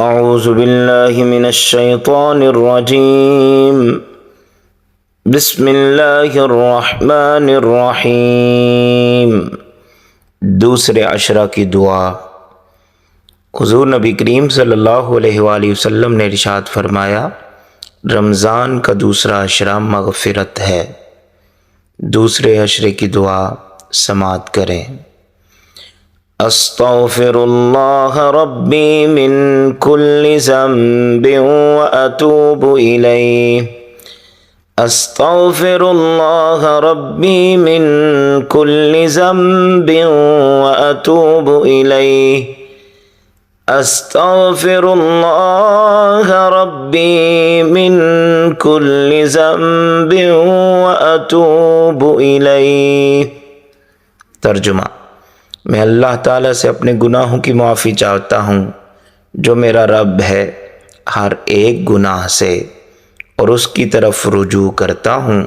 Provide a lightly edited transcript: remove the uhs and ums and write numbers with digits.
अऊज़ु बिल्लाहि मिनश शैतानिर रजीम। बिस्मिल्लाहिर रहमानिर रहीम। दूसरे अशरा की दुआ। हुज़ूर नबी करीम सल्लल्लाहु अलैहि वसल्लम ने इरशाद फरमाया, रमज़ान का दूसरा अशरा मग़फ़िरत है। दूसरे अशरे की दुआ समात करें। अस्तग़फ़िरुल्लाह रब्बी मिन कुल्लि ज़ंबिन व अतूबु इलैहि। अस्तग़फ़िरुल्लाह रब्बी मिन कुल्लि ज़ंबिन व अतूबु इलैहि। अस्तग़फ़िरुल्लाह रब्बी मिन कुल्लि ज़ंबिन व अतूबु इलैहि। तर्जुमा। मैं अल्लाह ताला से अपने गुनाहों की माफ़ी चाहता हूँ जो मेरा रब है हर एक गुनाह से, और उसकी तरफ रुजू करता हूँ।